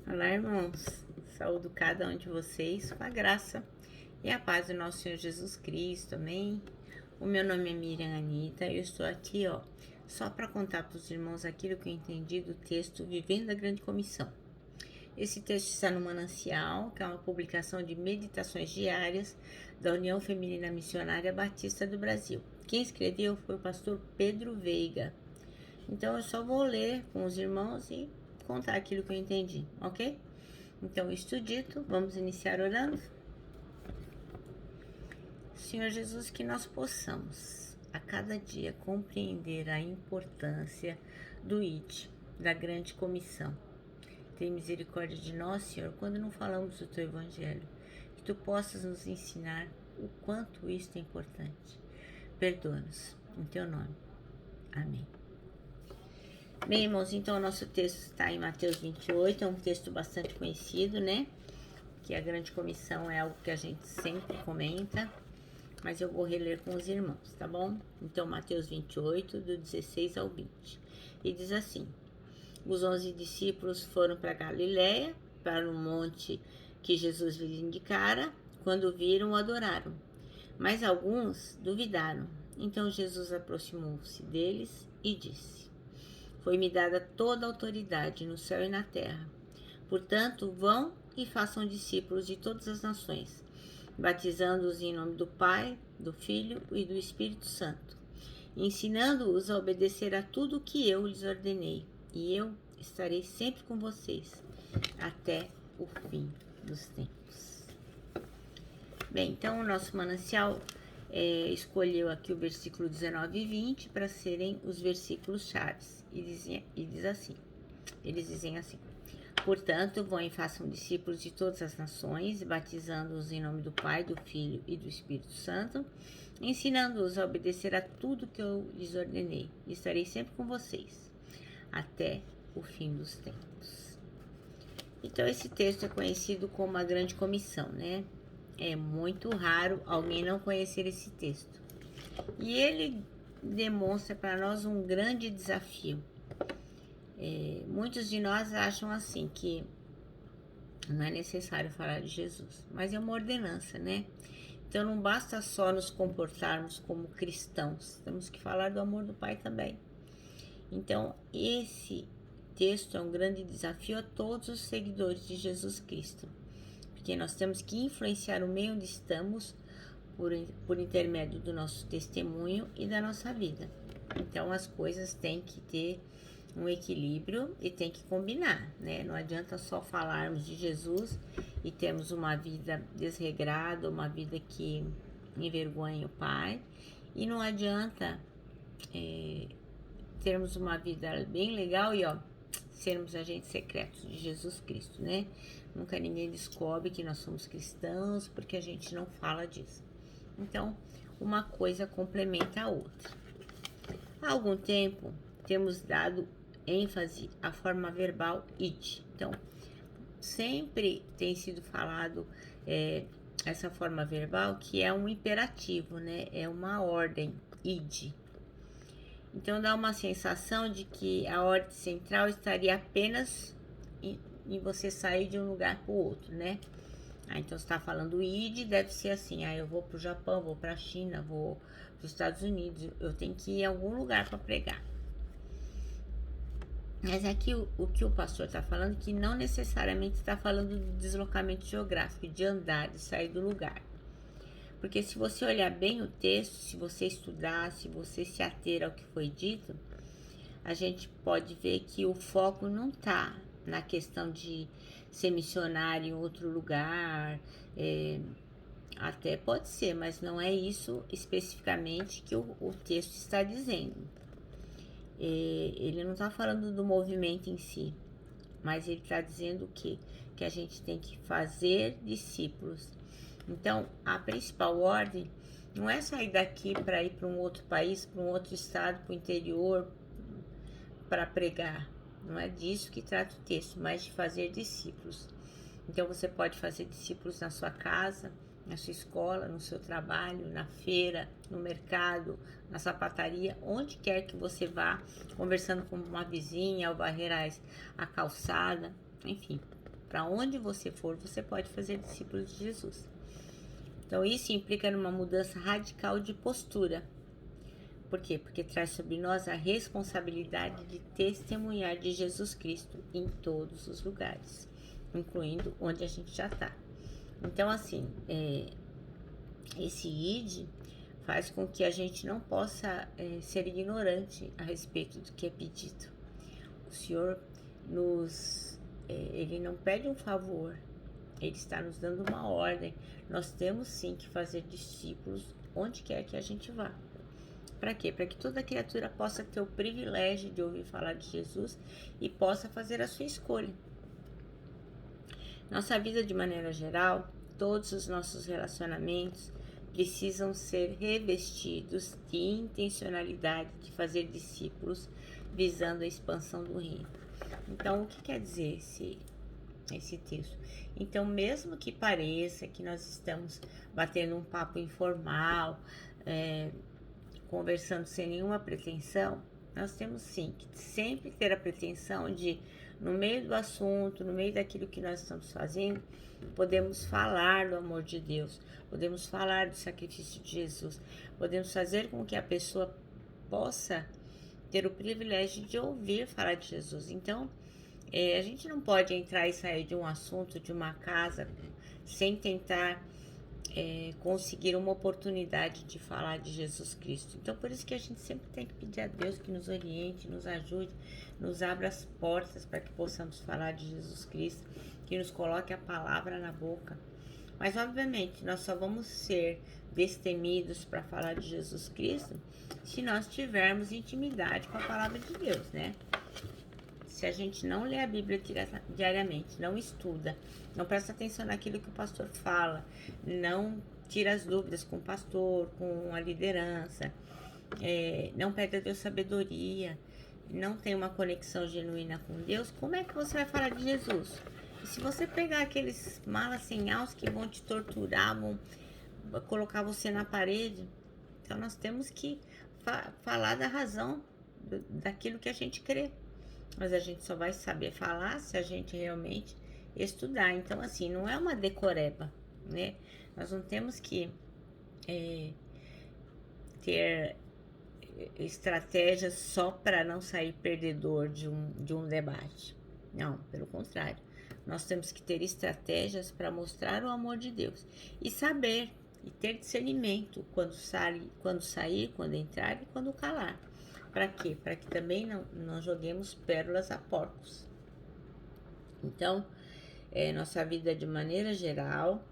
Olá, irmãos. Saúdo cada um de vocês com a graça e a paz do nosso Senhor Jesus Cristo, amém? O meu nome é Miriam Anita e eu estou aqui, só para contar para os irmãos aquilo que eu entendi do texto Vivendo a Grande Comissão. Esse texto está no Manancial, que é uma publicação de meditações diárias da União Feminina Missionária Batista do Brasil. Quem escreveu foi o pastor Pedro Veiga. Então eu só vou ler com os irmãos e contar aquilo que eu entendi, ok? Então, isto dito, vamos iniciar orando. Senhor Jesus, que nós possamos a cada dia compreender a importância do ID, da grande comissão. Tem misericórdia de nós, Senhor, quando não falamos do Teu Evangelho, que Tu possas nos ensinar o quanto isto é importante. Perdoa-nos, em Teu nome. Amém. Bem, irmãos, então o nosso texto está em Mateus 28, é um texto bastante conhecido, né? Que a grande comissão é algo que a gente sempre comenta, mas eu vou reler com os irmãos, tá bom? Então, Mateus 28, do 16 ao 20. E diz assim: Os 11 discípulos foram para Galiléia, para um monte que Jesus lhes indicara. Quando viram, o adoraram. Mas alguns duvidaram. Então Jesus aproximou-se deles e disse: Foi-me dada toda a autoridade no céu e na terra. Portanto, vão e façam discípulos de todas as nações, batizando-os em nome do Pai, do Filho e do Espírito Santo, ensinando-os a obedecer a tudo o que eu lhes ordenei. E eu estarei sempre com vocês, até o fim dos tempos. Bem, então o nosso manancial escolheu aqui o versículo 19 e 20 para serem os versículos chaves. Eles dizem assim: Portanto, vão e façam discípulos de todas as nações, batizando-os em nome do Pai, do Filho e do Espírito Santo, ensinando-os a obedecer a tudo que eu lhes ordenei. E estarei sempre com vocês, até o fim dos tempos. Então, esse texto é conhecido como a Grande Comissão, né? É muito raro alguém não conhecer esse texto. E ele demonstra para nós um grande desafio. Muitos de nós acham assim que não é necessário falar de Jesus, mas é uma ordenança, né? Então não basta só nos comportarmos como cristãos, temos que falar do amor do Pai também. Então esse texto é um grande desafio a todos os seguidores de Jesus Cristo, porque nós temos que influenciar o meio onde estamos por intermédio do nosso testemunho e da nossa vida. Então as coisas têm que ter um equilíbrio e tem que combinar, né? Não adianta só falarmos de Jesus e termos uma vida desregrada, uma vida que envergonha o Pai, e não adianta termos uma vida bem legal e sermos agentes secretos de Jesus Cristo, né? Nunca ninguém descobre que nós somos cristãos porque a gente não fala disso. Então, uma coisa complementa a outra. Há algum tempo, temos dado ênfase à forma verbal id. Então, sempre tem sido falado essa forma verbal que é um imperativo, né? É uma ordem, id. Então, dá uma sensação de que a ordem central estaria apenas em você sair de um lugar para o outro, né? Então, você está falando id, deve ser assim, eu vou para o Japão, vou para a China, vou para os Estados Unidos, eu tenho que ir em algum lugar para pregar. Mas aqui o que o pastor está falando, que não necessariamente está falando do deslocamento geográfico, de andar, de sair do lugar. Porque se você olhar bem o texto, se você estudar, se você se ater ao que foi dito, a gente pode ver que o foco não está na questão de ser missionário em outro lugar, até pode ser, mas não é isso especificamente que o texto está dizendo. Ele não está falando do movimento em si, mas ele está dizendo o quê? Que a gente tem que fazer discípulos. Então, a principal ordem não é sair daqui para ir para um outro país, para um outro estado, para o interior, para pregar. Não é disso que trata o texto, mas de fazer discípulos. Então, você pode fazer discípulos na sua casa, na sua escola, no seu trabalho, na feira, no mercado, na sapataria, onde quer que você vá, conversando com uma vizinha, ao varrer a calçada, enfim. para onde você for, você pode fazer discípulos de Jesus. Então, isso implica numa mudança radical de postura. Por quê? Porque traz sobre nós a responsabilidade de testemunhar de Jesus Cristo em todos os lugares, incluindo onde a gente já está. Então, assim, esse ID faz com que a gente não possa ser ignorante a respeito do que é pedido. O Senhor ele não pede um favor, Ele está nos dando uma ordem. Nós temos sim que fazer discípulos onde quer que a gente vá. Para quê? Para que toda criatura possa ter o privilégio de ouvir falar de Jesus e possa fazer a sua escolha. Nossa vida, de maneira geral, todos os nossos relacionamentos precisam ser revestidos de intencionalidade de fazer discípulos visando a expansão do reino. Então, o que quer dizer esse texto? Então, mesmo que pareça que nós estamos batendo um papo informal, conversando sem nenhuma pretensão, nós temos sim que sempre ter a pretensão de, no meio do assunto, no meio daquilo que nós estamos fazendo, podemos falar do amor de Deus, podemos falar do sacrifício de Jesus, podemos fazer com que a pessoa possa ter o privilégio de ouvir falar de Jesus. Então, a gente não pode entrar e sair de um assunto, de uma casa, sem tentar conseguir uma oportunidade de falar de Jesus Cristo. Então, por isso que a gente sempre tem que pedir a Deus que nos oriente, nos ajude, nos abra as portas para que possamos falar de Jesus Cristo, que nos coloque a palavra na boca. Mas, obviamente, nós só vamos ser destemidos para falar de Jesus Cristo se nós tivermos intimidade com a palavra de Deus, né? Se a gente não lê a Bíblia diariamente, não estuda, não presta atenção naquilo que o pastor fala, não tira as dúvidas com o pastor, com a liderança, não pede a Deus sabedoria, não tem uma conexão genuína com Deus, como é que você vai falar de Jesus? E se você pegar aqueles malas sem alça que vão te torturar, vão colocar você na parede, então nós temos que falar da razão daquilo que a gente crê. Mas a gente só vai saber falar se a gente realmente estudar. Então, assim, não é uma decoreba, né? Nós não temos que ter estratégias só para não sair perdedor de um debate. Não, pelo contrário. Nós temos que ter estratégias para mostrar o amor de Deus. E saber, e ter discernimento quando sair, quando entrar e quando calar. Para quê? Para que também não joguemos pérolas a porcos. Então, nossa vida de maneira geral,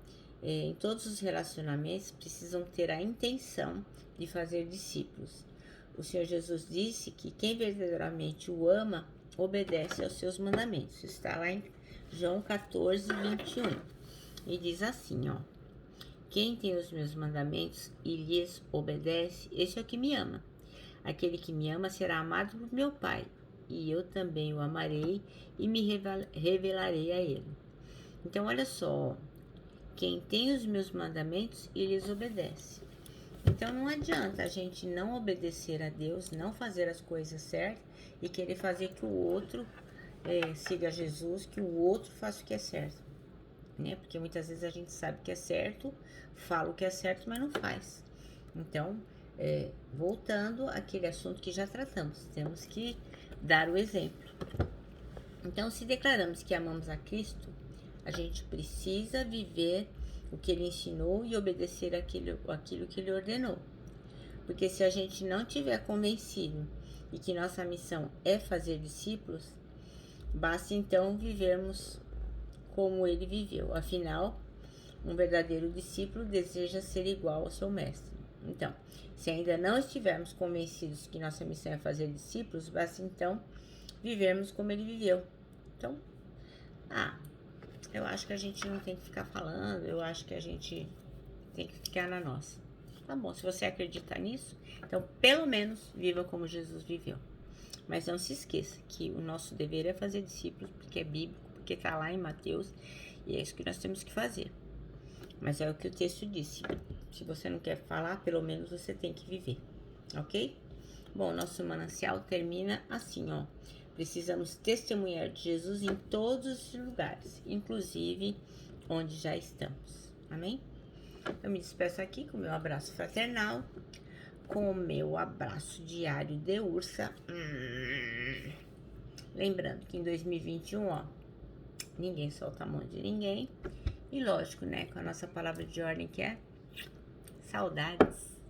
em todos os relacionamentos, precisam ter a intenção de fazer discípulos. O Senhor Jesus disse que quem verdadeiramente o ama, obedece aos seus mandamentos. Isso está lá em João 14, 21. E diz assim, ó: quem tem os meus mandamentos e lhes obedece, esse é o que me ama. Aquele que me ama será amado por meu Pai, e eu também o amarei e me revelarei a ele. Então, olha só, quem tem os meus mandamentos e lhes obedece. Então, não adianta a gente não obedecer a Deus, não fazer as coisas certas e querer fazer que o outro siga Jesus, que o outro faça o que é certo, né? Porque muitas vezes a gente sabe que é certo, fala o que é certo, mas não faz. Então, voltando àquele assunto que já tratamos, temos que dar o exemplo. Então, se declaramos que amamos a Cristo, a gente precisa viver o que Ele ensinou e obedecer aquilo que Ele ordenou. Porque se a gente não tiver convencido de que nossa missão é fazer discípulos, basta então vivermos como Ele viveu. Afinal, um verdadeiro discípulo deseja ser igual ao seu mestre. Então, se ainda não estivermos convencidos que nossa missão é fazer discípulos, basta então vivermos como ele viveu. Então, eu acho que a gente não tem que ficar falando, eu acho que a gente tem que ficar na nossa. Tá bom, se você acredita nisso, então pelo menos viva como Jesus viveu. Mas não se esqueça que o nosso dever é fazer discípulos, porque é bíblico, porque tá lá em Mateus, e é isso que nós temos que fazer. Mas é o que o texto disse. Se você não quer falar, pelo menos você tem que viver, ok? Bom, nosso manancial termina assim, ó. Precisamos testemunhar de Jesus em todos os lugares, inclusive onde já estamos. Amém? Eu me despeço aqui com o meu abraço fraternal, com o meu abraço diário de ursa. Lembrando que em 2021, ó, ninguém solta a mão de ninguém. E lógico, né, com a nossa palavra de ordem que é saudades.